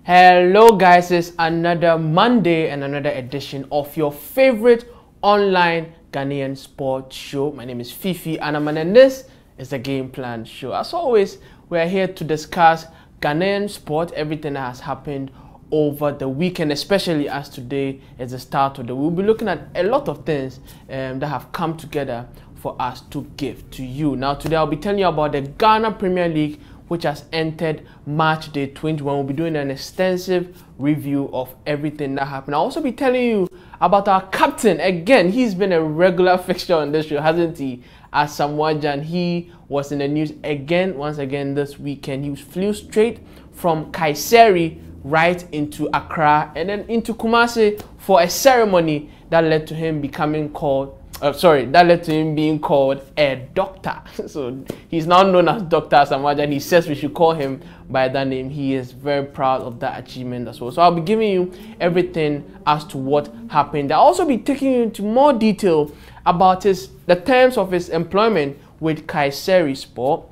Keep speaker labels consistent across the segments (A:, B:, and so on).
A: Hello guys, it's another Monday and another edition of your favorite online Ghanaian sports show. My name is Fifi Anaman and this is the Game Plan Show. As always, we are here to discuss Ghanaian sport, everything that has happened over the weekend, especially as today is the start of the week. We'll be looking at a lot of things that have come together for us to give to you. Now today I'll be telling you about the Ghana Premier League, which has entered March Day 21. We'll be doing an extensive review of everything that happened. I'll also be telling you about our captain. Again, he's been a regular fixture on this show, hasn't he? Asamoah Gyan. He was in the news once again this weekend. He flew straight from Kayseri right into Accra and then into Kumasi for a ceremony that led to him becoming called being called a doctor. So he's now known as Dr. Asamoah Gyan. He says we should call him by that name. He is very proud of that achievement as well. So I'll be giving you everything as to what happened. I'll also be taking you into more detail about the terms of his employment with Kayseri Sport.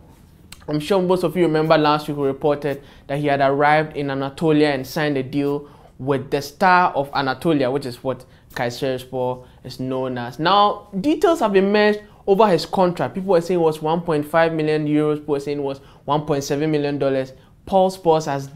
A: I'm sure most of you remember last week we reported that he had arrived in Anatolia and signed a deal with the Star of Anatolia, which is what Kayseri Sport is known as. Now, details have emerged over his contract. People were saying it was 1.5 million euros. People were saying it was $1.7 million. Paul Sports has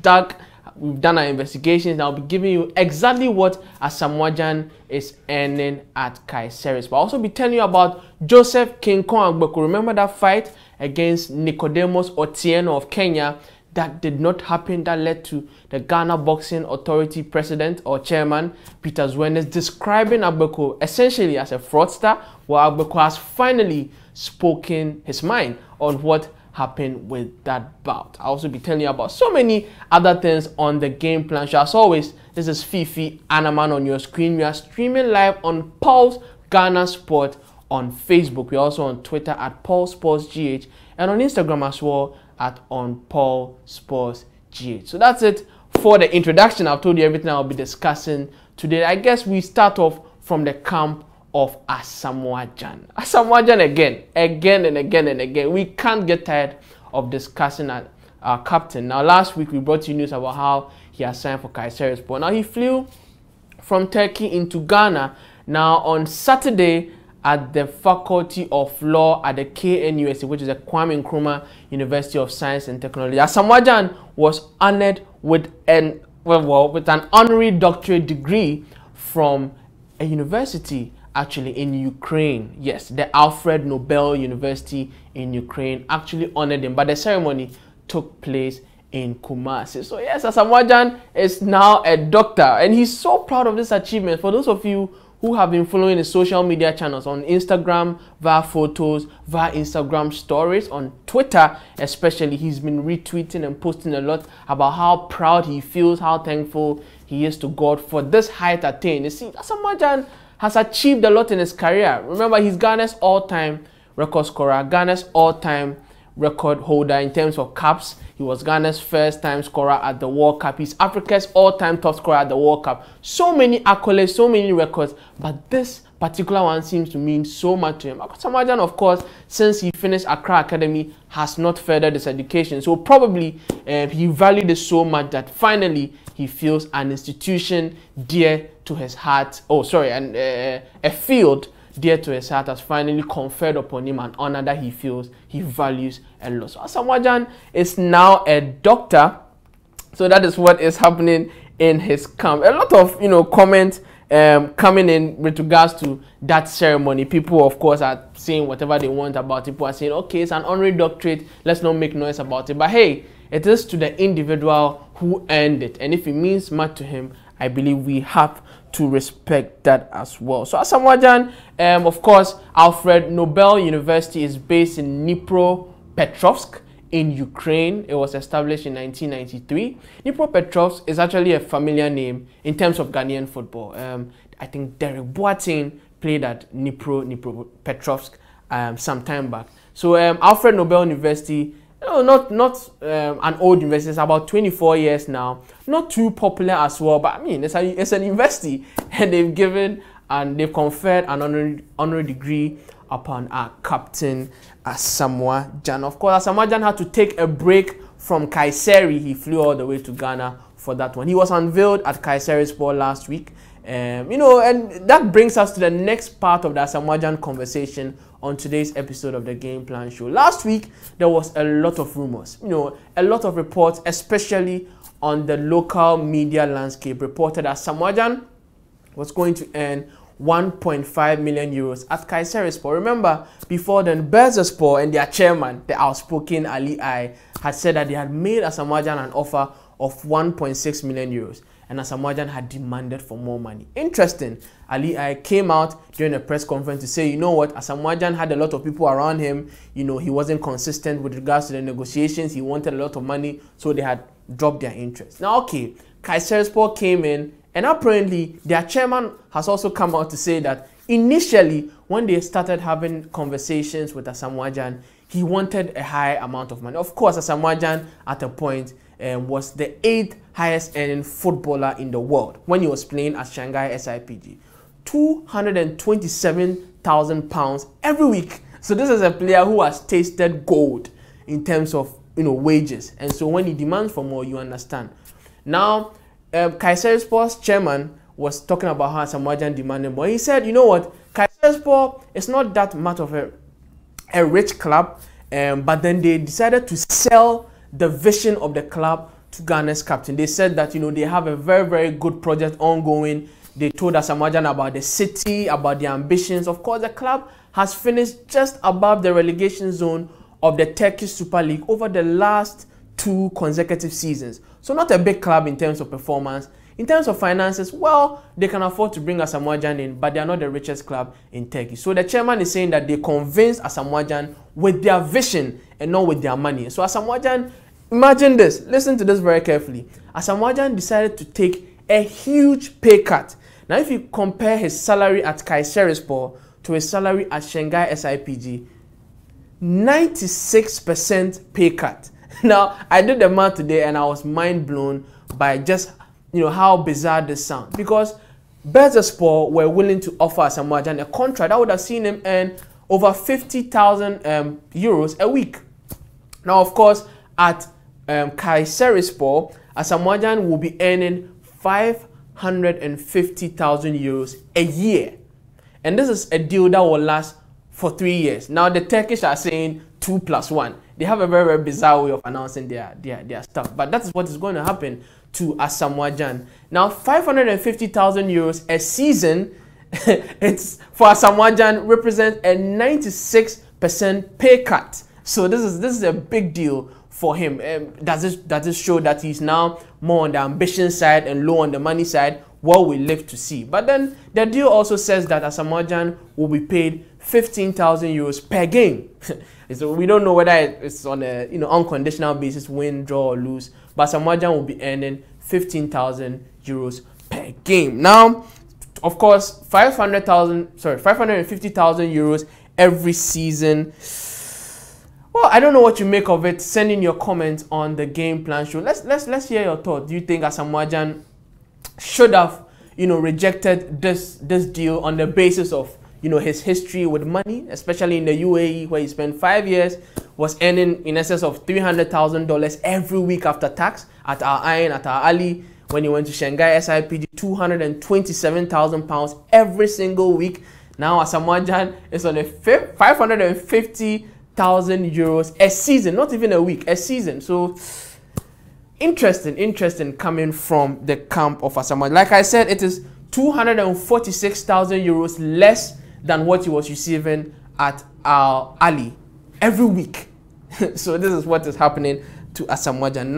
A: we've done our investigations, and I'll be giving you exactly what Asamoah Gyan is earning at Kayseri Sport. I'll also be telling you about Joseph King Kong Agbeko. Remember that fight against Nicodemus Otieno of Kenya? That did not happen. That led to the Ghana Boxing Authority president or chairman, Peter Zwenes, describing Agbeko essentially as a fraudster, while Agbeko has finally spoken his mind on what happened with that bout. I'll also be telling you about so many other things on the Game Plan Show. As always, this is Fifi Anaman on your screen. We are streaming live on Pulse Ghana Sport on Facebook. We're also on Twitter at Pulse Sports GH and on Instagram as well at Paul Sports GH. So that's it for the introduction. I've told you everything I'll be discussing today. I guess we start off from the camp of Asamoah Gyan. Asamoah Gyan again and again. We can't get tired of discussing our captain. Now last week we brought you news about how he has signed for Kayseri Sport. Now he flew from Turkey into Ghana. Now on Saturday, at the Faculty of Law at the KNUST, which is the Kwame Nkrumah University of Science and Technology, Asamoah Gyan was honored with an honorary doctorate degree from a university actually in Ukraine. Yes, the Alfred Nobel University in Ukraine actually honored him, but the ceremony took place in Kumasi. So yes, Asamoah Gyan is now a doctor, and he's so proud of this achievement. For those of you who have been following his social media channels on Instagram, via photos, via Instagram stories, on Twitter especially, he's been retweeting and posting a lot about how proud he feels, how thankful he is to God for this height attained. You see, Asamoah Gyan has achieved a lot in his career. Remember, he's Ghana's all-time record scorer, Ghana's all-time record holder in terms of caps. He was Ghana's first-time scorer at the World Cup. He's Africa's all-time top scorer at the World Cup. So many accolades, so many records, but this particular one seems to mean so much to him. Asamoah Gyan, of course, since he finished Accra Academy, has not furthered his education. So probably he valued it so much that finally he feels an institution dear to his heart. And a field dear to his heart has finally conferred upon him an honor that he feels he values a lot. So Asamoah Gyan is now a doctor. So that is what is happening in his camp. A lot of comments coming in with regards to that ceremony. People of course are saying whatever they want about it. People are saying, okay, it's an honorary doctorate, let's not make noise about it. But hey, it is to the individual who earned it, and if it means much to him, I believe we have to respect that as well. So Asamoah Gyan, of course, Alfred Nobel University is based in Dnipropetrovsk in Ukraine. It was established in 1993. Dnipropetrovsk is actually a familiar name in terms of Ghanaian football. I think Derek Boateng played at Dnipropetrovsk some time back. So Alfred Nobel University, not an old university, it's about 24 years now. Not too popular as well, but I mean, it's an university, and they've conferred an honorary degree upon our captain Asamoah Gyan. Of course, Asamoah Gyan had to take a break from Kayseri. He flew all the way to Ghana for that one. He was unveiled at Kayserispor last week. And that brings us to the next part of the Asamoah Gyan conversation on today's episode of the Game Plan Show. Last week, there was a lot of rumors, a lot of reports, especially on the local media landscape, reported that Asamoah Gyan was going to earn 1.5 million euros at Kayserispor. Remember, before then, Berzespor and their chairman, the outspoken Ali I, had said that they had made Asamoah Gyan an offer of 1.6 million euros. And Asamoah Gyan had demanded for more money. Interesting. Ali I came out during a press conference to say, you know what, Asamoah Gyan had a lot of people around him. He wasn't consistent with regards to the negotiations. He wanted a lot of money, so they had dropped their interest. Now, okay, Kayserispor came in, and apparently their chairman has also come out to say that initially, when they started having conversations with Asamoah Gyan, he wanted a high amount of money. Of course, Asamoah Gyan at a point was the 8th highest earning footballer in the world when he was playing at Shanghai SIPG. £227,000 every week. So this is a player who has tasted gold in terms of wages. And so when he demands for more, you understand. Now, Kayserispor's chairman was talking about how Asamoah Gyan demanded more. He said, you know what, Kayserispor is not that much of a rich club, but then they decided to sell the vision of the club to Ghana's captain. They said that they have a very, very good project ongoing. They told Asamoah Gyan about the city, about their ambitions. Of course, the club has finished just above the relegation zone of the Turkish Super League over the last 2 consecutive seasons. So not a big club in terms of performance. In terms of finances, well, they can afford to bring Asamoah Gyan in, but they are not the richest club in Turkey. So the chairman is saying that they convinced Asamoah Gyan with their vision and not with their money. So Asamoah Gyan, imagine this, listen to this very carefully. Asamoah Gyan decided to take a huge pay cut. Now, if you compare his salary at Kayserispor to his salary at Shanghai SIPG, 96% pay cut. Now, I did the math today and I was mind blown by just how bizarre this sounds, because Berzespor were willing to offer Asamoah Gyan a contract that would have seen him earn over 50,000 euros a week. Now, of course, at Kayserispor, Asamoah Gyan will be earning 550,000 euros a year, and this is a deal that will last for 3 years. Now, the Turkish are saying 2 + 1. They have a very, very bizarre way of announcing their stuff, but that is what is going to happen to Asamoah Gyan. Now, 550,000 euros a season, it's for Asamoah Gyan, represents a 96% pay cut. So this is a big deal for him. Does this show that he's now more on the ambition side and low on the money side? Well, we live to see. But then the deal also says that Asamoah Gyan will be paid 15,000 euros per game. So we don't know whether it's on a unconditional basis, win, draw, or lose. But Asamoah Gyan will be earning 15,000 euros per game. Now, of course, 550,000 euros every season. Well, I don't know what you make of it. Send in your comments on the Game Plan Show. Let's hear your thoughts. Do you think Asamoah Gyan should have rejected this deal on the basis of his history with money, especially in the UAE, where he spent 5 years, was earning in excess of $300,000 every week after tax at Al Ain, at Al Ali. When he went to Shanghai SIPG, £227,000 every single week. Now Asamoah Gyan is on a 550,000 euros a season, not even a week, a season. So interesting coming from the camp of Asamoah. Like I said, it is 246,000 euros less than what he was receiving at Al Ali every week. So this is what is happening to Asamoah Gyan,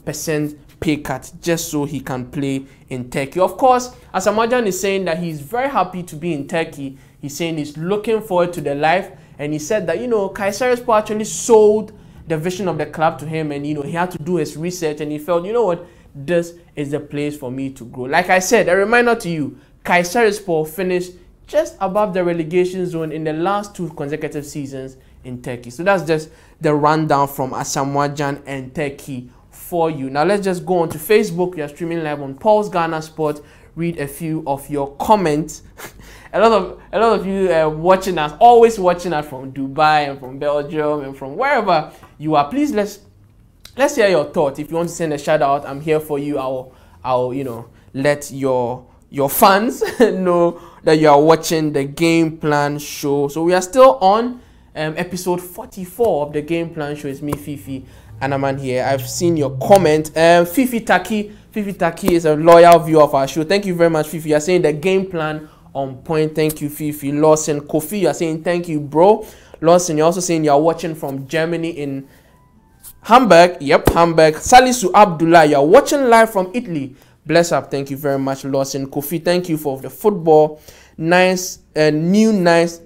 A: 96% pay cut just so he can play in Turkey. Of course, Asamoah Gyan is saying that he's very happy to be in Turkey. He's saying he's looking forward to the life, and he said that Kayserispor actually sold the vision of the club to him, and he had to do his research, and he felt, what, this is the place for me to grow. Like I said, a reminder to you, Kayserispor finished just above the relegation zone in the last 2 consecutive seasons in Turkey. So that's just the rundown from Asamoah Gyan and Turkey for you. Now let's just go on to Facebook. We are streaming live on Pulse Ghana Sport. Read a few of your comments. a lot of you watching us, always watching us from Dubai and from Belgium and from wherever you are. Please let's let's hear your thoughts. If you want to send a shout out, I'm here for you. I'll let your fans know that you are watching the Game Plan Show. So we are still on episode 44 of the Game Plan Show. It's me, Fifi, and I'm here. I've seen your comment. Fifi Taki is a loyal viewer of our show. Thank you very much, Fifi. You're saying the game plan on point. Thank you, Fifi. Lawson Kofi, you're saying thank you, bro. Lawson, you're also saying you're watching from Germany in Hamburg. Yep, Hamburg. Salisu Abdullah, you're watching live from Italy. Bless up. Thank you very much, Lawson Kofi. Thank you for the football. Nice, nice.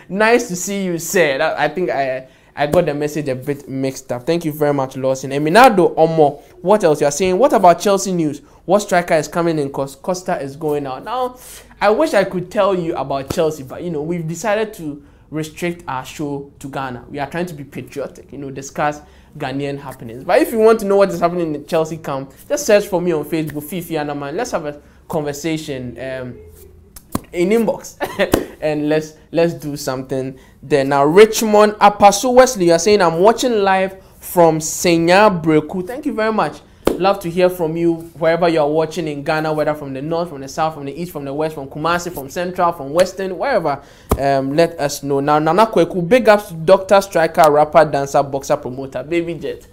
A: Nice to see you, sir. I think I got the message a bit mixed up. Thank you very much, Lawson. Eminado Omo, what else? You're saying, what about Chelsea news? What striker is coming in? Because Costa is going out. Now, I wish I could tell you about Chelsea, but we've decided to restrict our show to Ghana. We are trying to be patriotic, discuss Ghanaian happenings. But if you want to know what is happening in the Chelsea camp, just search for me on Facebook, Fifi Anaman. Let's have a conversation in inbox and let's do something there. Now, Richmond Apaso Wesley, you're saying I'm watching live from Senya Breku. Thank you very much. Love to hear from you wherever you're watching in Ghana, whether from the north, from the south, from the east, from the west, from Kumasi, from central, from western, wherever. Let us know. Now, Nana Kweku, big ups to doctor, striker, rapper, dancer, boxer, promoter, baby jet.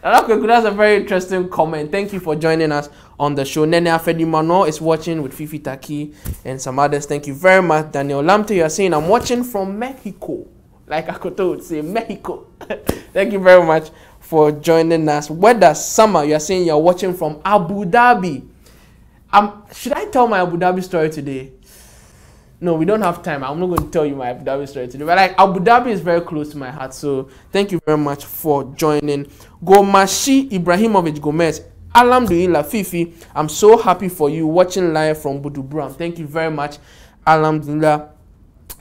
A: Nana Kweku, that's a very interesting comment. Thank you for joining us on the show. Nene Afedi Mano is watching with Fifi Taki and some others. Thank you very much. Daniel Lamte, you are saying I'm watching from Mexico. Like Akoto would say, Mexico. Thank you very much for joining us. Weather Summer, you are saying you're watching from Abu Dhabi. Should I tell my Abu Dhabi story today? No, we don't have time. I'm not going to tell you my Abu Dhabi story today. But Abu Dhabi is very close to my heart. So thank you very much for joining. Gomashi Ibrahimovic Gomez. Alhamdulillah, Fifi. I'm so happy for you watching live from Budubram. Thank you very much. Alhamdulillah.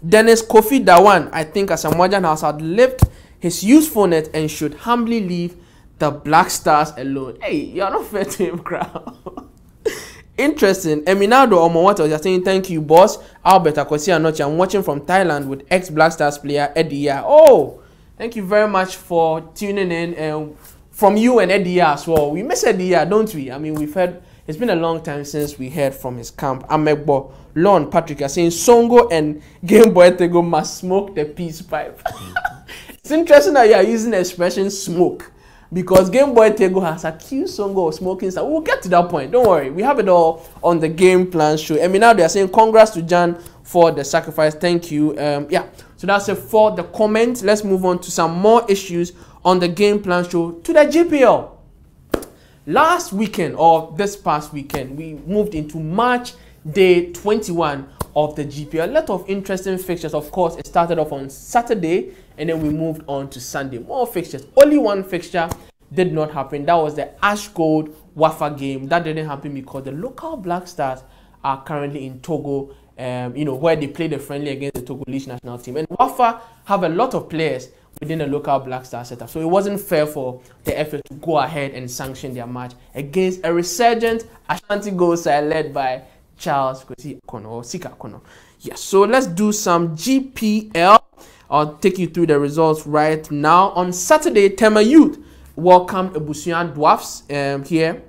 A: Dennis Kofi Dawan. I think Asamoah Gyan has outlived his usefulness and should humbly leave the Black Stars alone. Hey, you're not fair to him, crowd. Interesting. Eminado Omowato, you're saying thank you, boss. Albert Akosi Anochi, I'm watching from Thailand with ex-Black Stars player Eddie Ya. Oh, thank you very much for tuning in. From you and Eddie Ya as well. We miss Eddie Ya, don't we? I mean, we've heard, it's been a long time since we heard from his camp. Amegbo, Lon, Patrick are saying Songo and Game Boy Tagoe must smoke the peace pipe. It's interesting that you are using the expression smoke, because Game Boy Tagoe has accused Songo of smoking. So we'll get to that point. Don't worry. We have it all on the Game Plan Show. I mean, now they are saying congrats to Jan for the sacrifice. Thank you. Yeah. So that's it for the comment. Let's move on to some more issues on the Game Plan Show, to the GPL. Last weekend, or this past weekend, we moved into March day 21 of the GPL. A lot of interesting fixtures. Of course, it started off on Saturday and then we moved on to Sunday. More fixtures. Only one fixture did not happen. That was the Ash Gold Wafa game. That didn't happen because the local Black Stars are currently in Togo, where they play the friendly against the Togolese national team. And Wafa have a lot of players within the local Black Star setup. So it wasn't fair for the FA to go ahead and sanction their match against a resurgent Ashanti Gold side led by Charles Sika Kono. Yes, so let's do some GPL. I'll take you through the results right now. On Saturday, Tema Youth welcomed Ebusian Dwarfs here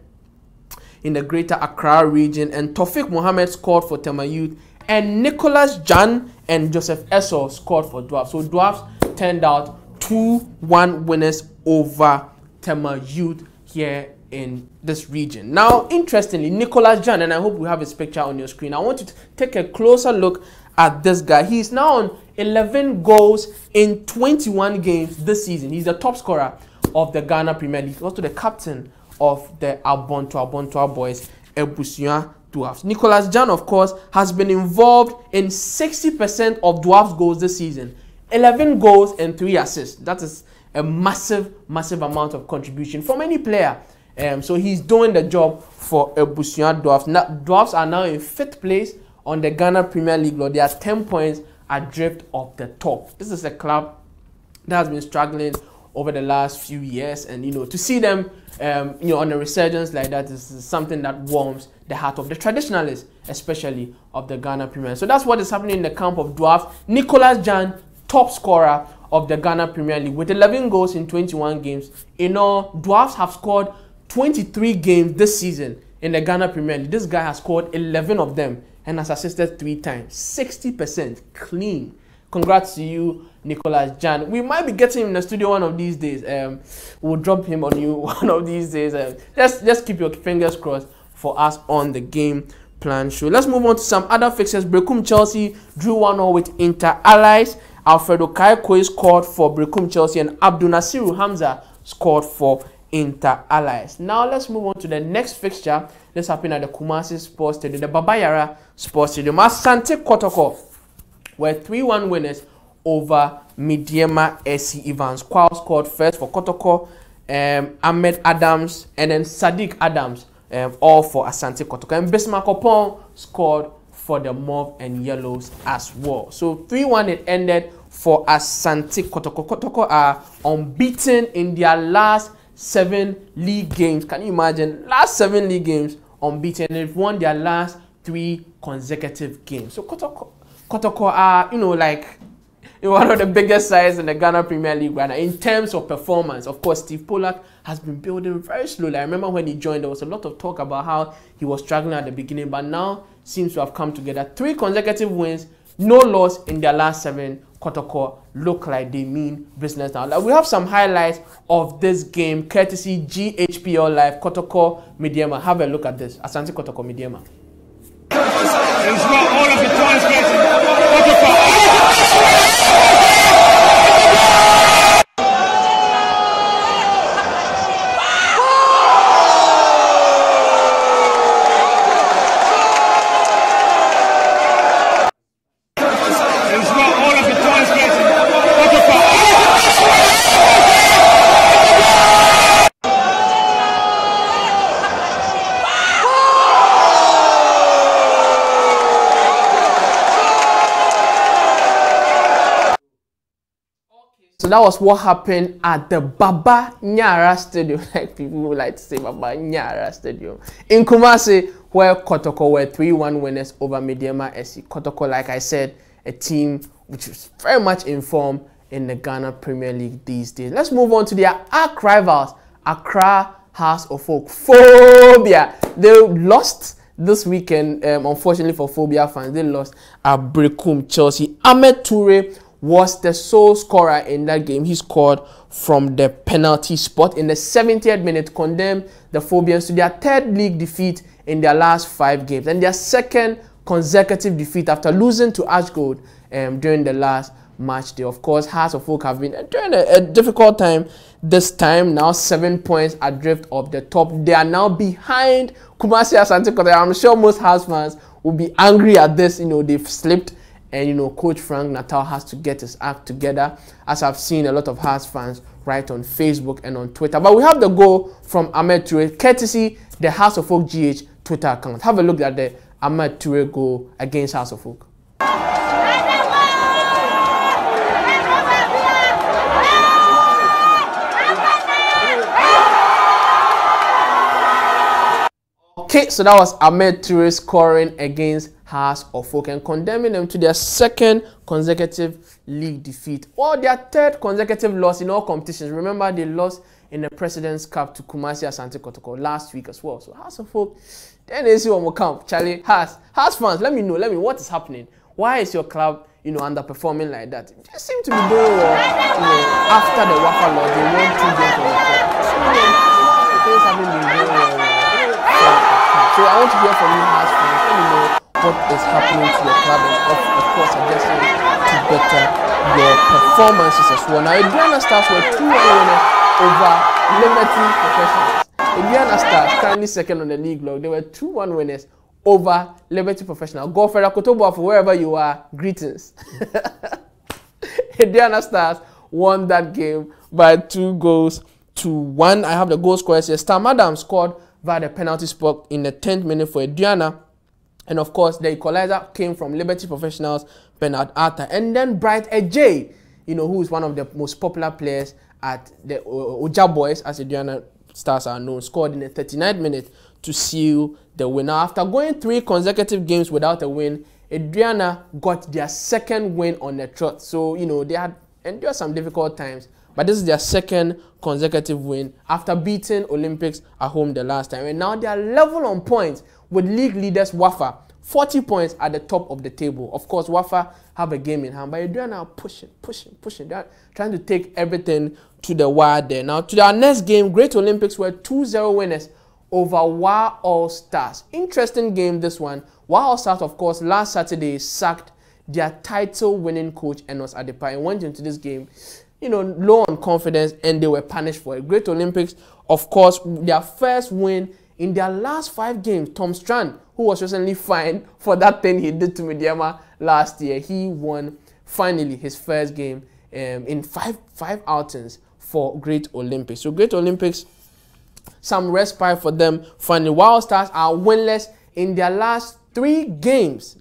A: in the Greater Accra region, and Tofik Mohammed scored for Tema Youth, and Nicholas Jan and Joseph Esso scored for Dwarfs. So Dwarfs turned out 2-1 winners over Tema Youth here in this region. Now, interestingly, Nicholas Jan, and I hope we have his picture on your screen. I want you to take a closer look at this guy. He's now on 11 goals in 21 games this season. He's the top scorer of the Ghana Premier League. Also the captain of the Abontoa boys, Ebusian Dwarfs. Nicholas Jan, of course, has been involved in 60% of Dwarfs goals this season. 11 goals and 3 assists. That is a massive amount of contribution from any player. So he's doing the job for Ebusian Dwarfs. Now, Dwarfs are now in 5th place on the Ghana Premier League. They are 10 points adrift of the top. This is a club that has been struggling over the last few years, and to see them on a resurgence like that is something that warms the heart of the traditionalists, especially of the Ghana Premier League. So that's what is happening in the camp of Dwarfs. Nicholas Jan, top scorer of the Ghana Premier League with 11 goals in 21 games. In all, Dwarfs have scored 23 games this season in the Ghana Premier League. This guy has scored 11 of them and has assisted 3 times. 60% clean. Congrats to you, Nicholas Jan. We might be getting him in the studio one of these days. We'll drop him on you one of these days. Just keep your fingers crossed for us on the game plan show. Let's move on to some other fixtures. Brekum Chelsea drew 1-0 with Inter Allies. Alfredo Kaikwe scored for Brekum Chelsea and Abdul Nasiru Hamza scored for Inter Allies. Now let's move on to the next fixture. This happened at the Kumasi Sports Stadium, the Babayara Sports Stadium. Asante Kotoko were 3-1 winners over Midiema SC Evans. Kwao scored first for Kotoko, Ahmed Adams, and then Sadiq Adams, all for Asante Kotoko. And Bismarck Opon scored for the Mauve and Yellows as well. So 3-1 it ended for Asante Kotoko. Kotoko are unbeaten in their last 7 league games. Can you imagine? Last 7 league games unbeaten. They've won their last 3 consecutive games. So Kotoko are, like one of the biggest sides in the Ghana Premier League right now in terms of performance. Of course, Steve Pollard has been building very slowly. I remember when he joined, there was a lot of talk about how he was struggling at the beginning, but now seems to have come together. 3 consecutive wins, no loss in their last 7. Kotoko look like they mean business now. Like, we have some highlights of this game, courtesy GHPL Live, Kotoko Midiema. Have a look at this. Asante Kotoko Midiema.
B: He's got all of the translation.
A: So that was what happened at the Baba Nyara Stadium, like people would like to say Baba Nyara Stadium in Kumasi, where Kotoko were 3-1 winners over Midiema SC. Kotoko, like I said, a team which is very much informed in the Ghana Premier League these days. Let's move on to their arch rivals, Accra Hearts of Oak. Phobia. They lost this weekend, unfortunately for Phobia fans. They lost at Brekum Chelsea. Ahmed Toure was the sole scorer in that game. He scored from the penalty spot in the 70th minute, condemned the Phobians to their 3rd league defeat in their last 5 games and their 2nd consecutive defeat after losing to Ashgold during the last match day. Of course, Hearts of Oak have been during a difficult time this time. Now 7 points adrift of the top. They are now behind Kumasi Asante Kotoko. I'm sure most Hearts fans will be angry at this. They've slipped. And Coach Frank Natal has to get his act together, as I've seen a lot of Hearts fans write on Facebook and on Twitter. But we have the goal from Ahmed Toure, courtesy the Hearts of Oak GH Twitter account. Have a look at the Ahmed Toure goal against Hearts of Oak. Okay, so that was Ahmed Toure scoring against Hearts of Oak and condemning them to their 2nd consecutive league defeat, or their 3rd consecutive loss in all competitions. Remember, they lost in the President's Cup to Kumasi Asante Kotoko last week as well. So Hearts of Oak, then they see one more camp. Charlie, Hearts fans, let me know what is happening. Why is your club, underperforming like that? They seem to be doing well. After the Wafa loss, they won 2 games from the top. So things haven't been going well. So I want to hear from you, Hearts fans. Let me know what is happening to your club, and of course suggestions to better your performances as well. Now, Adriana Stars were 2-1 winners over Liberty Professionals. Adriana Stars, currently 2nd on the league log, they were 2-1 winners over Liberty Professionals. Godfrey Kotobo, for wherever you are, greetings. Adriana Stars won that game by 2-1. I have the goal scorers here. Stam Adams scored via the penalty spot in the 10th minute for Adriana. And of course, the equalizer came from Liberty Professionals, Bernard Arthur. And then Bright Ejay, who is one of the most popular players at the Oja Boys, as Adriana Stars are known, scored in the 39th minute to seal the win. Now, after going 3 consecutive games without a win, Adriana got their 2nd win on the trot. So, they had endured some difficult times, but this is their second consecutive win after beating Olympics at home the last time. And now they are level on points with league leaders Wafa, 40 points at the top of the table. Of course, Wafa have a game in hand, but they are now pushing. They are trying to take everything to the wire there. Now, to our next game, Great Olympics were 2-0 winners over WA All Stars. Interesting game, this one. WA All Stars, of course, last Saturday sacked their title-winning coach, Enos Adepa, and went into this game, low on confidence, and they were punished for it. Great Olympics, of course, their first win in their last 5 games. Tom Strand, who was recently fined for that thing he did to Midyama last year, he won finally his first game in five outings for Great Olympics. So Great Olympics, some respite for them. Finally, Wild Stars are winless in their last 3 games.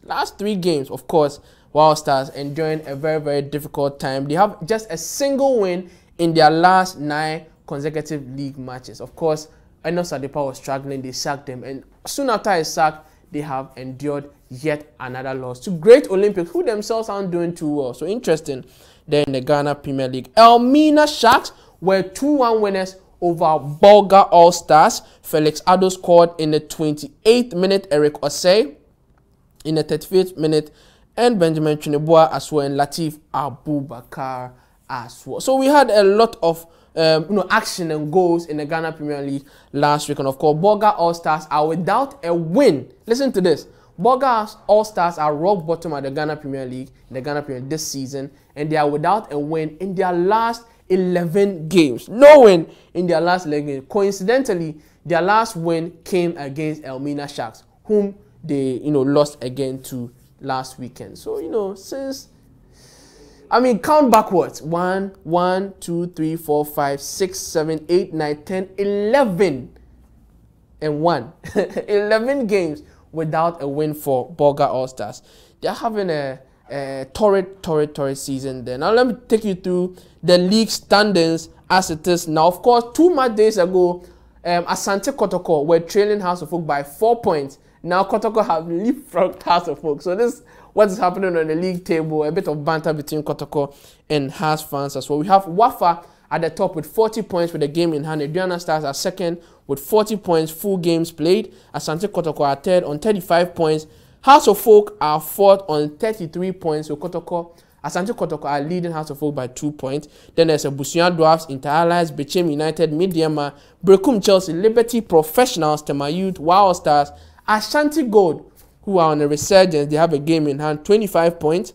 A: Of course, Wild Stars enjoying a very, very difficult time. They have just a single win in their last 9 consecutive league matches. Of course, Enos Adepa was struggling. They sacked him, and soon after his sack, they have endured yet another loss to Great Olympics, who themselves aren't doing too well. So interesting there in the Ghana Premier League. Elmina Sharks were 2-1 winners over Bolga All Stars. Felix Addo scored in the 28th minute, Eric Osei in the 35th minute, and Benjamin Chineboa as well, and Latif Abubakar as well. So we had a lot of action and goals in the Ghana Premier League last week. And of course, Bolga All Stars are without a win. Listen to this. Bolga All Stars are rock bottom at the Ghana Premier League, this season, and they are without a win in their last 11 games. No win in their last 11 games. Coincidentally, their last win came against Elmina Sharks, whom they lost again to last weekend. So count backwards. 1, 2, 3, 4, 5, 6, 7, 8, 9, 10, 11 and 1. 11 games without a win for Bolga All Stars. They are having a torrid season there. Now let me take you through the league standings as it is now. Of course, 2 match days ago, Asante Kotoko were trailing House of Folk by 4 points. Now Kotoko have leapfrogged House of Folk. So this what is happening on the league table. A bit of banter between Kotoko and House fans as well. We have Wafa at the top with 40 points with a game in hand. Aduana Stars are second with 40 points, full games played. Asante Kotoko are third on 35 points. House of Folk are fourth on 33 points. So Asante Kotoko are leading House of Folk by 2 points. Then there's a Busia Dwarfs, Inter-Allies, Bechem United, Midyama, Brekum Chelsea, Liberty Professionals, Tema Youth, Wild Stars, Ashanti Gold, who are on a resurgence. They have a game in hand, 25 points.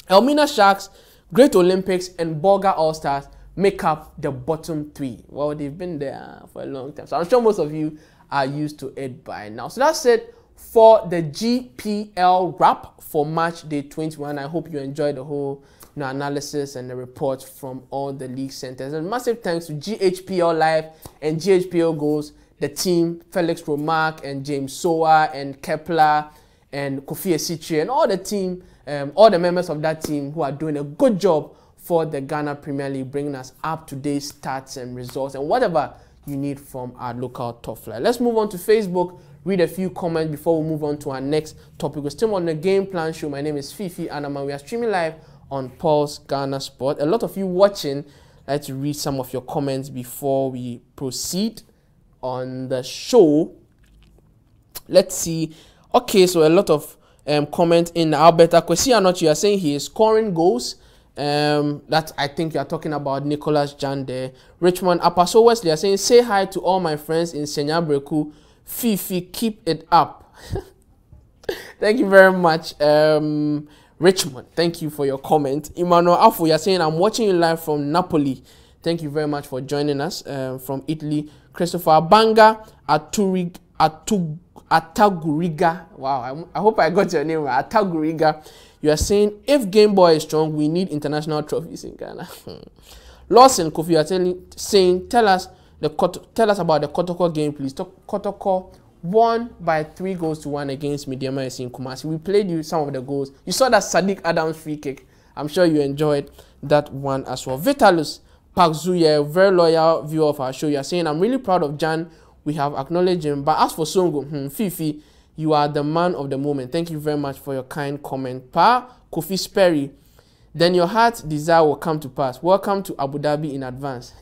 A: Elmina Sharks, Great Olympics, and Bolga All Stars make up the bottom 3. Well, they've been there for a long time, so I'm sure most of you are used to it by now. So that's it for the GPL wrap for match day 21. I hope you enjoyed the whole analysis and the reports from all the league centers. And massive thanks to GHPL Live and GHPL Goals, the team, Felix Romark and James Soa and Kepler and Kofi Esichi and all the team, all the members of that team who are doing a good job for the Ghana Premier League, bringing us up-to-date stats and results and whatever you need from our local top flight. Let's move on to Facebook, read a few comments before we move on to our next topic. We're still on the Game Plan Show. My name is Fifi Anama. We are streaming live on Pulse Ghana Sport. A lot of you watching. I'd like to read some of your comments before we proceed on the show. Let's see. Okay, so a lot of comments in Alberta. Kwesi Anochi, you are saying he is scoring goals. That I think you are talking about Nicholas Jan there. Richmond Apaso Wesley are saying, say hi to all my friends in Senya Breku. Fifi, keep it up. Thank you very much, Richmond. Thank you for your comment. Emmanuel Afu, you are saying, I'm watching you live from Napoli. Thank you very much for joining us from Italy. Christopher Banga, Ataguriga. Wow, I hope I got your name right. Ataguriga. You are saying, if Game Boy is strong, we need international trophies in Ghana. Lawson Kofi, you are saying, tell us about the Kotoko game, please. Kotoko won by 3-1 against Midyama in Kumasi. We played you some of the goals. You saw that Sadiq Adams free kick. I'm sure you enjoyed that one as well. Vitalus Pakzuye, very loyal viewer of our show. You are saying, I'm really proud of Jan. We have acknowledged him. But as for Songo, Fifi, you are the man of the moment. Thank you very much for your kind comment. Pa Kofi Sperry, then your heart's desire will come to pass. Welcome to Abu Dhabi in advance.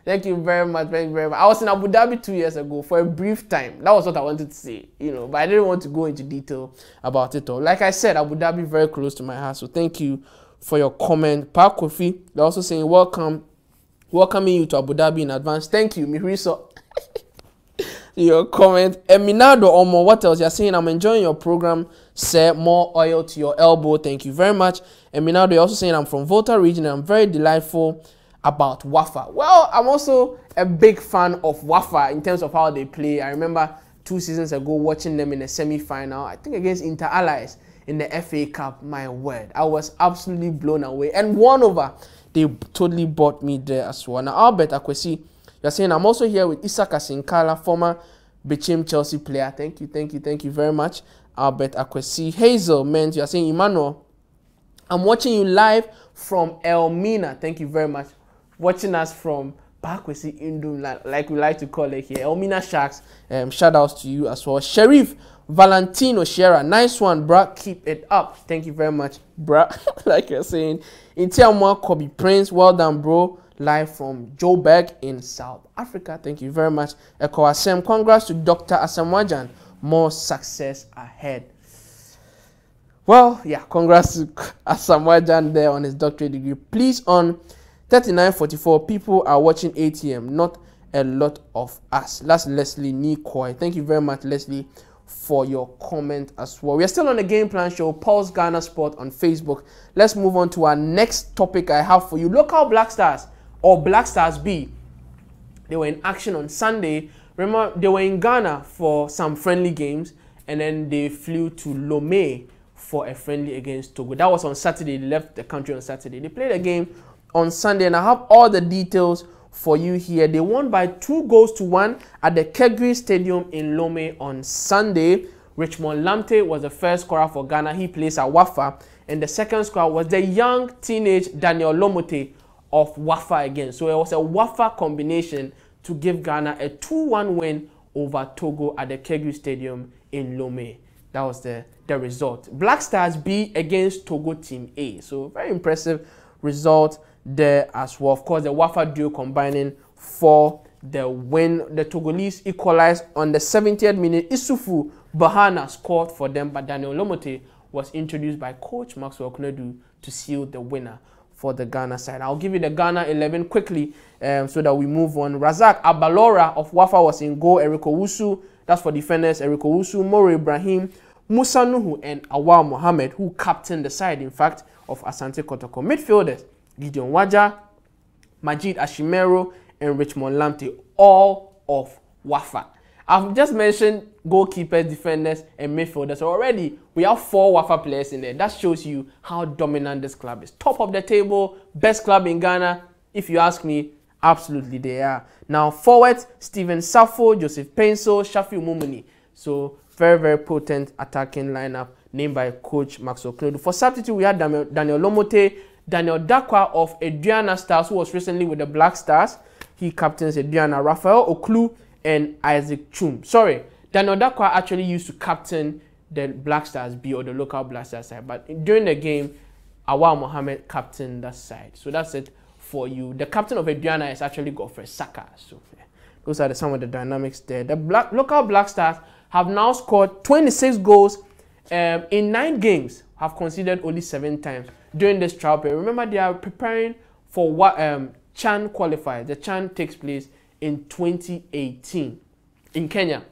A: Thank you very much. Thank you very much. I was in Abu Dhabi 2 years ago for a brief time. That was what I wanted to say, but I didn't want to go into detail about it all. Like I said, Abu Dhabi very close to my heart. So thank you for your comment. Pa Kofi, they're also saying welcoming you to Abu Dhabi in advance. Thank you, Mihriso. Your comment. Eminado Omo, what else? You're saying I'm enjoying your program. Sir, more oil to your elbow. Thank you very much. Eminado, you're also saying I'm from Volta region and I'm very delightful about Wafa. Well, I'm also a big fan of Wafa in terms of how they play. I remember 2 seasons ago watching them in a semi-final, I think against Inter Allies in the FA Cup. My word, I was absolutely blown away. And 1-0, they totally bought me there as well. Now, Albert Akwesi, you're saying I'm also here with Issa Kasinkala, former Bichim Chelsea player. Thank you very much, Albert Akwesi. Hazel, man, you're saying Emmanuel, I'm watching you live from Elmina. Thank you very much. Watching us from Bakwesi Indum, like we like to call it here. Elmina Sharks, shout outs to you as well. Sheriff Valentino Shera, nice one, bruh. Keep it up. Thank you very much, bruh. Like you're saying. Intiamwa Kobe Prince, well done, bro. Live from Joburg in South Africa. Thank you very much. Eko Asem, congrats to Dr. Asamoah Gyan. More success ahead. Well, yeah, congrats to Asamoah Gyan there on his doctorate degree. Please, on 3944, people are watching ATM, not a lot of us. That's Leslie Nikoi. Thank you very much, Leslie, for your comment as well. We are still on the Game Plan Show, Pulse Ghana Sport on Facebook. Let's move on to our next topic I have for you. Local Black Stars, or Black Stars B, they were in action on Sunday. Remember, they were in Ghana for some friendly games, and then they flew to Lomé for a friendly against Togo. That was on Saturday. They left the country on Saturday. They played a game on Sunday, and I have all the details for you here. They won by 2-1 at the Kegri Stadium in Lomé on Sunday. Richmond Lamte was the first scorer for Ghana. He plays at Wafa, and the second scorer was the young teenage Daniel Lomote of Wafa again. So it was a Wafa combination to give Ghana a 2-1 win over Togo at the Kegri Stadium in Lomé. That was the result. Black Stars B against Togo Team A. So very impressive result there as well. Of course, the Wafa duo combining for the win. The Togolese equalized on the 70th minute. Isufu Bahana scored for them, but Daniel Lomote was introduced by coach Maxwell Knodu to seal the winner for the Ghana side. I'll give you the Ghana 11 quickly so that we move on. Razak Abalora of Wafa was in goal. Eriko Wusu, that's for defenders. Eriko Wusu, Moro Ibrahim, Musa Nuhu, and Awal Mohammed, who captained the side, in fact, of Asante Kotoko. Midfielders, Gideon Waja, Majid Ashimero, and Richmond Lamte, all of Wafa. I've just mentioned goalkeepers, defenders, and midfielders. So already, we have 4 Wafa players in there. That shows you how dominant this club is. Top of the table, best club in Ghana. If you ask me, absolutely they are. Now, forwards, Stephen Safo, Joseph Penso, Shafi Mumuni. So, very, very potent attacking lineup named by coach Maxwell Knodu. For substitute, we had Daniel Lomote, Daniel Dakwa of Adriana Stars, who was recently with the Black Stars. He captains Adriana, Raphael Oklu, and Isaac Chum. Sorry, Daniel Dakwa actually used to captain the Black Stars B, or the local Black Stars side. But during the game, Awal Mohammed captained that side. So that's it for you. The captain of Adriana is actually Godfrey Saka. So yeah, those are some of the dynamics there. The local Black Stars have now scored 26 goals in 9 games, have conceded only 7 times during this trial period. Remember, they are preparing for what Chan qualifiers. The Chan takes place in 2018 in Kenya.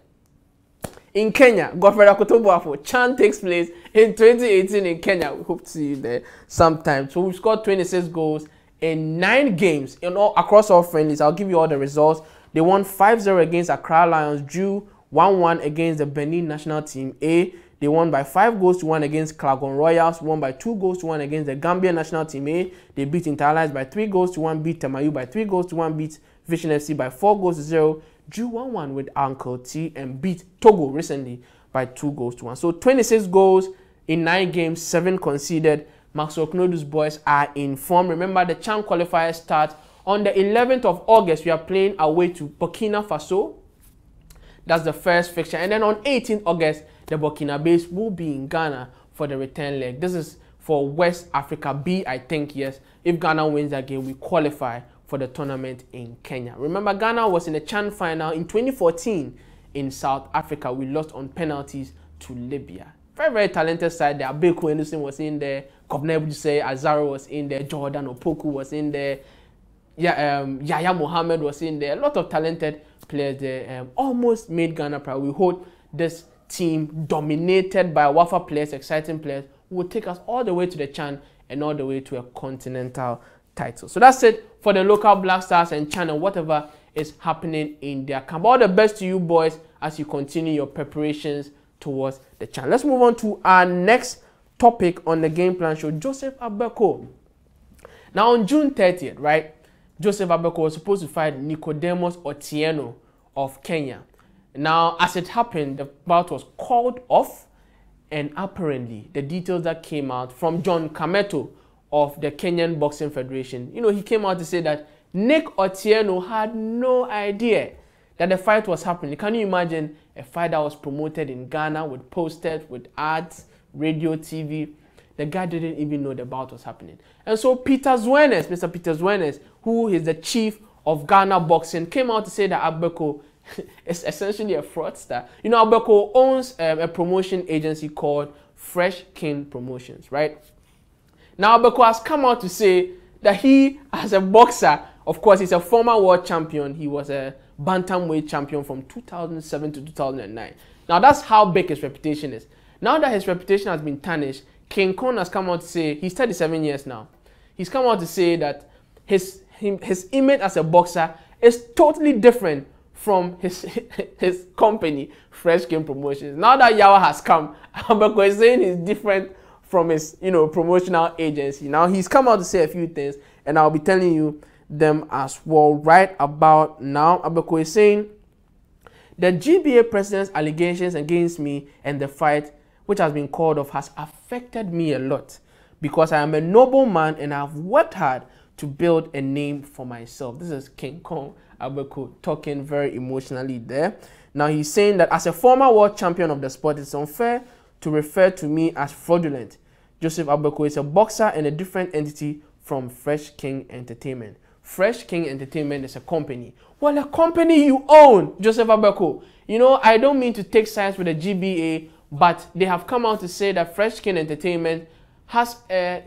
A: In Kenya, Godfrey Akotobuafo, Chan takes place in 2018 in Kenya. We hope to see you there sometime. So we've scored 26 goals in 9 games across all friendlies. I'll give you all the results. They won 5-0 against Accra Lions, drew 1-1 against the Benin National Team A. They won by 5-1 against Klagon Royals, won by 2-1 against the Gambia National Team A. They beat Inter Allies by 3-1, beat Tamayu by 3-1, beat Vision FC by 4-0, drew 1-1 with Uncle T, and beat Togo recently by 2-1. So 26 goals in 9 games, 7 conceded. Maxwell Knodu's boys are in form. Remember, the Chan qualifiers start on the 11th of August. We are playing away to Burkina Faso. That's the first fixture. And then on 18th August, the Burkinabes will be in Ghana for the return leg. This is for West Africa B, I think, yes. If Ghana wins that game, we qualify for the tournament in Kenya. Remember, Ghana was in the CHAN final in 2014 in South Africa. We lost on penalties to Libya. Very, very talented side there. Abeku Anderson was in there. Governor Ebujise Azaro was in there. Jordan Opoku was in there. Yeah, Yaya Mohammed was in there. A lot of talented players there. Almost made Ghana proud. We hope this team, dominated by Wafa players, exciting players, will take us all the way to the CHAN and all the way to a continental title. So that's it for the local Black Stars and CHAN and whatever is happening in their camp. All the best to you boys as you continue your preparations towards the CHAN. Let's move on to our next topic on the Game Plan Show. Joseph Agbeko. Now on June 30th, right, Joseph Agbeko was supposed to fight Nicodemus Otieno of Kenya. Now, as it happened, the bout was called off, and apparently the details that came out from John Kameto of the Kenyan Boxing Federation, he came out to say that Nick Otieno had no idea that the fight was happening. Can you imagine a fight that was promoted in Ghana with posters, with ads, radio, TV? The guy didn't even know the bout was happening. And so Mr. Peter Zwenes, who is the chief of Ghana Boxing, came out to say that Agbeko is essentially a fraudster. Agbeko owns a promotion agency called Fresh King Promotions, right? Now Agbeko has come out to say that he, as a boxer, of course, he's a former world champion. He was a bantamweight champion from 2007 to 2009. Now that's how big his reputation is. Now that his reputation has been tarnished, King Kong has come out to say, he's 37 years now. He's come out to say that his image as a boxer is totally different from his company, Fresh King Promotions. Now that Yawa has come, Agbeko is saying he's different from his, promotional agency. Now he's come out to say a few things, and I'll be telling you them as well right about now. Agbeko is saying the GBA president's allegations against me and the fight which has been called off has affected me a lot because I am a noble man and I've worked hard to build a name for myself. This is King Kong Agbeko talking very emotionally there. Now he's saying that as a former world champion of the sport, it's unfair to refer to me as fraudulent. Joseph Agbeko is a boxer and a different entity from Fresh King Entertainment. Fresh King Entertainment is a company. Well, a company you own, Joseph Agbeko. I don't mean to take sides with the GBA, but they have come out to say that Fresh King Entertainment has a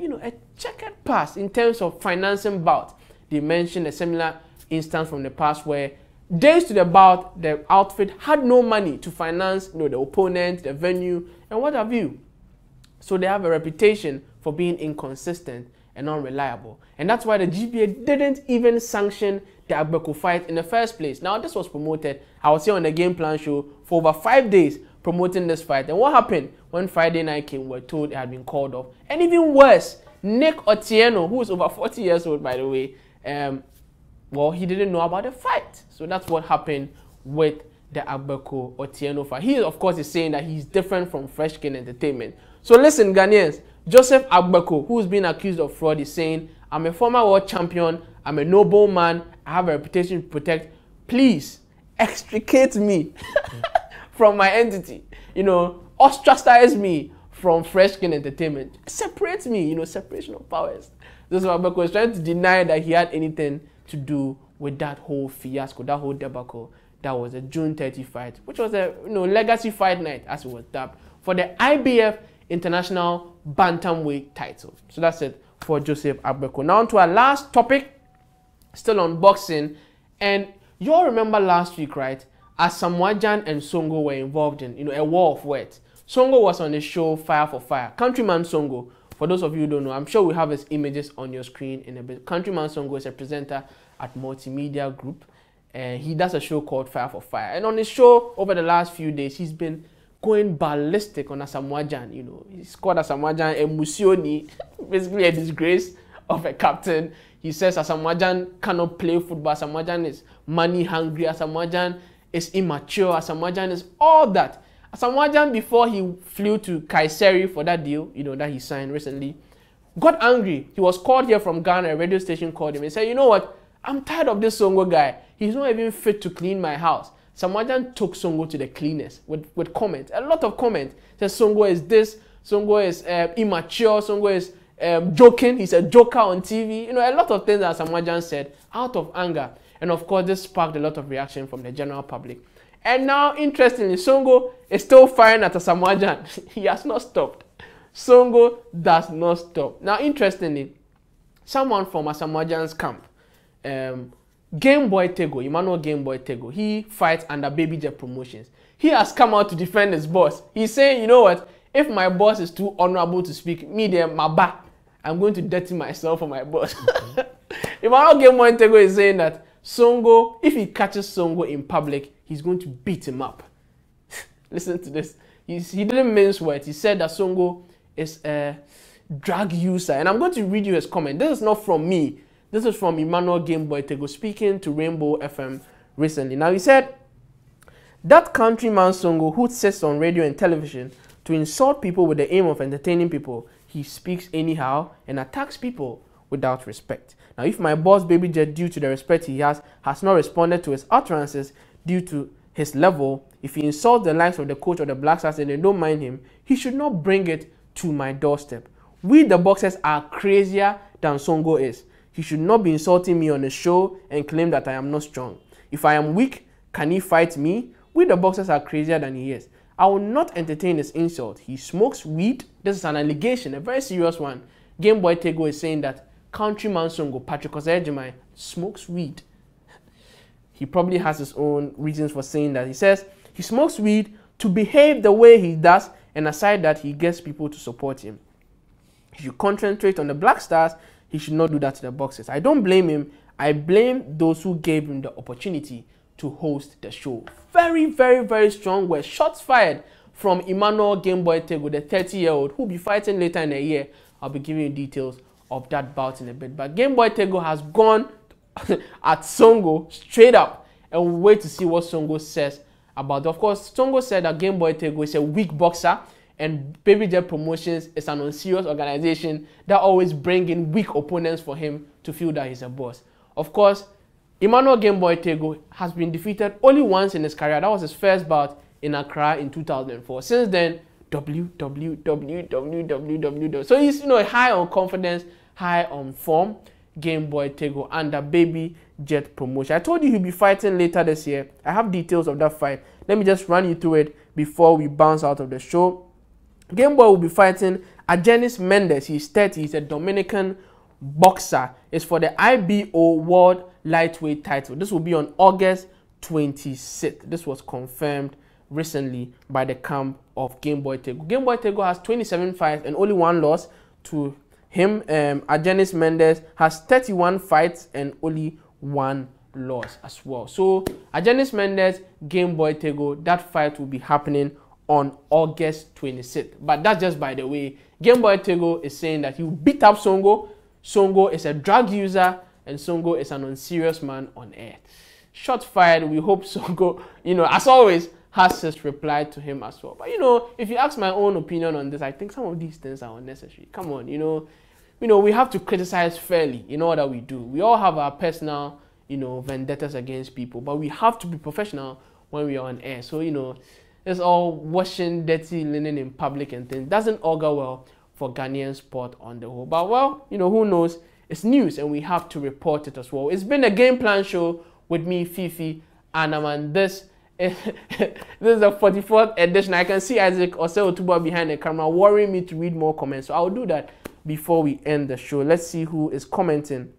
A: checkered past in terms of financing bout. They mentioned a similar instance from the past where days to the bout, the outfit had no money to finance the opponent, the venue, and what have you. So they have a reputation for being inconsistent and unreliable. And that's why the GBA didn't even sanction the Agbeko fight in the first place. Now this was promoted, I was here on the Game Plan Show for over 5 days promoting this fight. And what happened when Friday night came, we were told it had been called off. And even worse, Nick Otieno, who is over 40 years old, by the way, well, he didn't know about the fight. So that's what happened with the Agbeko Otieno fight. He, of course, is saying that he's different from Fresh King Entertainment. So listen, Ghanaians, Joseph Agbeko, who's been accused of fraud, is saying, I'm a former world champion, I'm a noble man, I have a reputation to protect. Please extricate me from my entity. Ostracize me from Fresh King Entertainment. Separate me, separation of powers. Joseph Agbeko is trying to deny that he had anything to do with that whole fiasco, that whole debacle. That was a June 30 fight, which was a legacy fight night, as it was dubbed, for the IBF International Bantamweight title. So that's it for Joseph Agbeko. Now on to our last topic, still on boxing. And you all remember last week, right? Asamoah Gyan and Songo were involved in a war of words. Songo was on the show Fire for Fire. Countryman Songo, for those of you who don't know, I'm sure we have his images on your screen in a bit. Countryman Songo is a presenter at Multimedia Group, and he does a show called Fire for Fire. And on his show over the last few days, he's been going ballistic on Asamoah Gyan. He's called Asamoah Gyan a Musioni, basically a disgrace of a captain. He says Asamoah Gyan cannot play football. Asamoah Gyan is money hungry. Asamoah Gyan is immature. Asamoah Gyan is all that. Asamoah Gyan, before he flew to Kayseri for that deal, that he signed recently, got angry. He was called here from Ghana. A radio station called him and said, you know what? I'm tired of this Songo guy. He's not even fit to clean my house. Asamoah Gyan took Songo to the cleaners with comments. A lot of comments. Says Songo is this, Songo is immature. Songo is joking. He's a joker on TV. You know, a lot of things that Asamoah Gyan said out of anger. And of course, this sparked a lot of reaction from the general public. And now, interestingly, Songo is still firing at Asamoah Gyan. He has not stopped. Songo does not stop. Now, interestingly, someone from Asamoah Gyan's camp, Gameboy Tagoe, Emmanuel Gameboy Tagoe, he fights under Baby Jet Promotions. He has come out to defend his boss. He's saying, you know what, if my boss is too honorable to speak, me there, my back, I'm going to dirty myself for my boss. Emmanuel Gameboy Tagoe is saying that Songo, if he catches Songo in public, he's going to beat him up. Listen to this. He didn't mince words. He said that Songo is a drug user. And I'm going to read you his comment. This is not from me. This is from Emmanuel Gameboy Tagoe speaking to Rainbow FM recently. Now, he said, that Countryman Songo who sits on radio and television to insult people with the aim of entertaining people, he speaks anyhow and attacks people without respect. Now, if my boss Baby Jet, due to the respect he has not responded to his utterances due to his level, if he insults the likes of the coach or the Black Stars and they don't mind him, he should not bring it to my doorstep. We the boxers are crazier than Songo is. He should not be insulting me on the show and claim that I am not strong. If I am weak, can he fight me? We the boxers are crazier than he is. I will not entertain his insult. He smokes weed. This is an allegation, a very serious one. Gameboy Tagoe is saying that Countryman Songo, Patrick Osejimai, smokes weed. He probably has his own reasons for saying that. He says he smokes weed to behave the way he does, and aside that, he gets people to support him. He should concentrate on the Black Stars. He should not do that to the boxers. I don't blame him. I blame those who gave him the opportunity to host the show. Very, very, very strong words. Shots fired from Emmanuel Gameboy Tagoe, the 30-year-old, who will be fighting later in the year. I'll be giving you details of that bout in a bit. But Gameboy Tagoe has gone at Songo straight up, and we'll wait to see what Songo says about it. Of course, Songo said that Gameboy Tagoe is a weak boxer, and Baby Jet Promotions is an unserious organization that always bring in weak opponents for him to feel that he's a boss. Of course, Emmanuel Gameboy Tagoe has been defeated only once in his career. That was his first bout in Accra in 2004. Since then, www. So he's, you know, high on confidence, high on form. Gameboy Tagoe under Baby Jet Promotion. I told you he'll be fighting later this year. I have details of that fight. Let me just run you through it before we bounce out of the show. Gameboy will be fighting Agenis Mendes. He's 30. He's a Dominican boxer. It's for the IBO World Lightweight title. This will be on August 26th. This was confirmed recently by the camp of Gameboy Tagoe. Gameboy Tagoe has 27 fights and only one loss to him. Agenis Mendes has 31 fights and only one loss as well. So Agenis Mendes, Gameboy Tagoe, that fight will be happening on August 26th. But that's just by the way. Gameboy Tagoe is saying that he will beat up Songo. Songo is a drug user and Songo is an unserious man on air. Shots fired. We hope Songo, you know, as always, has his reply to him as well. But you know, if you ask my own opinion on this, I think some of these things are unnecessary. Come on, you know, we have to criticize fairly in all that we do. We all have our personal, you know, vendettas against people, but we have to be professional when we are on air. So, you know, it's all washing dirty linen in public and things doesn't augur well for Ghanaian sport on the whole. But well, you know, who knows? It's news and we have to report it as well. It's been a game plan show with me, Fifi, and this is the 44th edition. I can see Isaac Oseotuba behind the camera worrying me to read more comments. So I'll do that before we end the show. Let's see who is commenting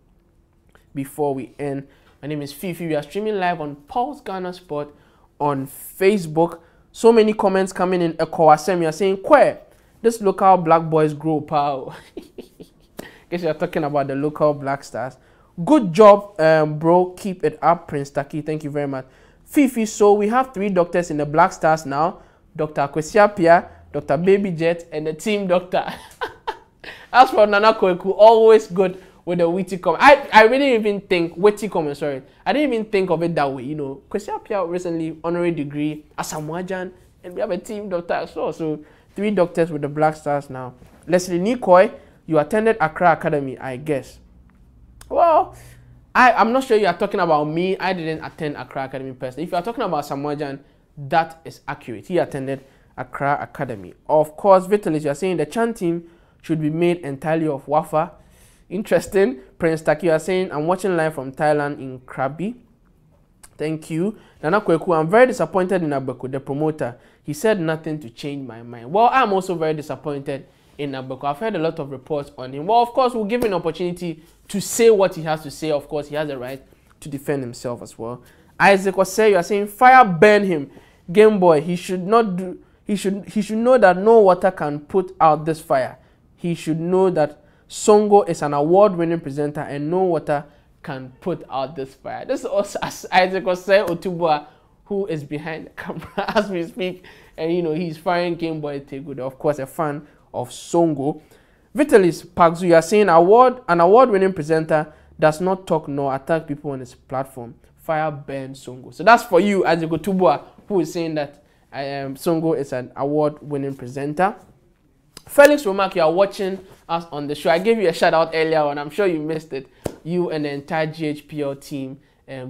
A: before we end. My name is Fifi. We are streaming live on Pulse Ghana Sport on Facebook. So many comments coming in. Ekowasem, you are saying, "Kwe, this local black boys grow power." Guess you are talking about the local Black Stars. Good job, bro. Keep it up, Prince Taki. Thank you very much. Fifi, so we have 3 doctors in the Black Stars now. Dr. Kwesi Appiah, Dr. Baby Jet, and the team doctor. As for Nana Kweku, always good with the witty comment. I really didn't even think, witty comment, sorry. I didn't even think of it that way, you know. Kwesi Appiah recently, honorary degree, Asamoah Gyan, and we have a team doctor as well. So 3 doctors with the Black Stars now. Leslie Nikoi, you attended Accra Academy, I guess. Well, I'm not sure you are talking about me. I didn't attend Accra Academy personally. If you are talking about Asamoah Gyan, that is accurate. He attended Accra Academy. Of course, Vitalis, you are saying the Chan team should be made entirely of Wafa. Interesting. Prince Taki, you are saying, I'm watching live from Thailand in Krabi. Thank you. Nana Kweku, I'm very disappointed in Abeko, the promoter. He said nothing to change my mind. Well, I'm also very disappointed in Abeko. I've heard a lot of reports on him. Well, of course, we'll give him an opportunity to say what he has to say. Of course, he has the right to defend himself as well. Isaac Osei, you are saying, fire burn him. Game Boy, he should not do. He should know that no water can put out this fire. He should know that Songo is an award-winning presenter and no water can put out this fire. This is also Isaac Osei Otubua, who is behind the camera as we speak, and you know he's firing Game Boy Tagoe, of course a fan of Songo. Vitalis Pagzu, you are saying an award-winning presenter does not talk nor attack people on his platform. Fire burn Songo. So that's for you, Isaac Otubua, who is saying that Songo is an award-winning presenter. Felix Romak, you are watching us on the show. I gave you a shout out earlier on. I'm sure you missed it. You and the entire GHPL team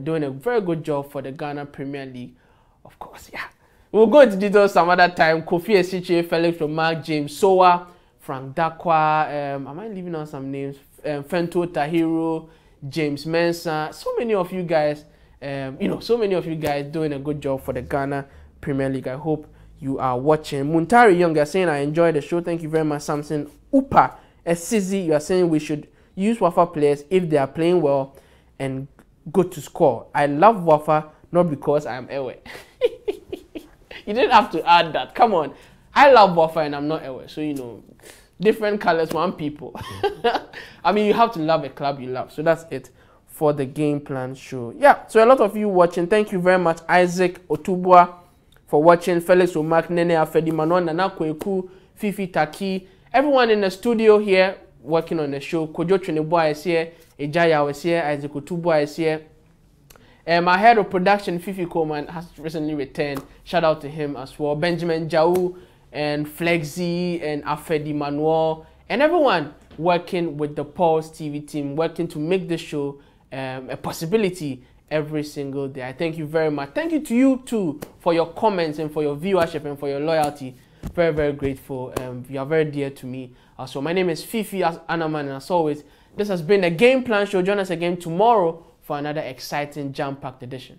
A: doing a very good job for the Ghana Premier League. Of course, yeah. We'll go into details some other time. Kofi Esiche, Felix Romak, James Sowa, Frank Dakwa. Am I leaving out some names? Fento Tahiro, James Mensah. So many of you guys, so many of you guys doing a good job for the Ghana Premier League. I hope you are watching. Muntari Young, you are saying I enjoy the show. Thank you very much. Samson Upa Esizi, you are saying we should use Wafa players if they are playing well and good to score. I love Wafa not because I am Ewe. You didn't have to add that. Come on. I love Wafa and I'm not Ewe. So, you know, different colors, one people. I mean, you have to love a club you love. So that's it for the Game Plan show. Yeah, so a lot of you watching. Thank you very much, Isaac Otubua, for watching. Felix Omak, Nene Afedi Manon, Nana Kweku, Fifi Taki, everyone in the studio here working on the show. Kojo Trinibwa is here, Ejaya is here, Isaac Otubua is here. Our head of production, Fifi Coleman, has recently returned. Shout out to him as well. Benjamin Jau and Flexi and Afedi Manuel and everyone working with the Pulse TV team, working to make this show a possibility every single day. I thank you very much. Thank you to you too for your comments and for your viewership and for your loyalty. Very, very grateful. You are very dear to me. So my name is Fifi Anaman, and as always, this has been a Game Plan show. Join us again tomorrow for another exciting jam-packed edition.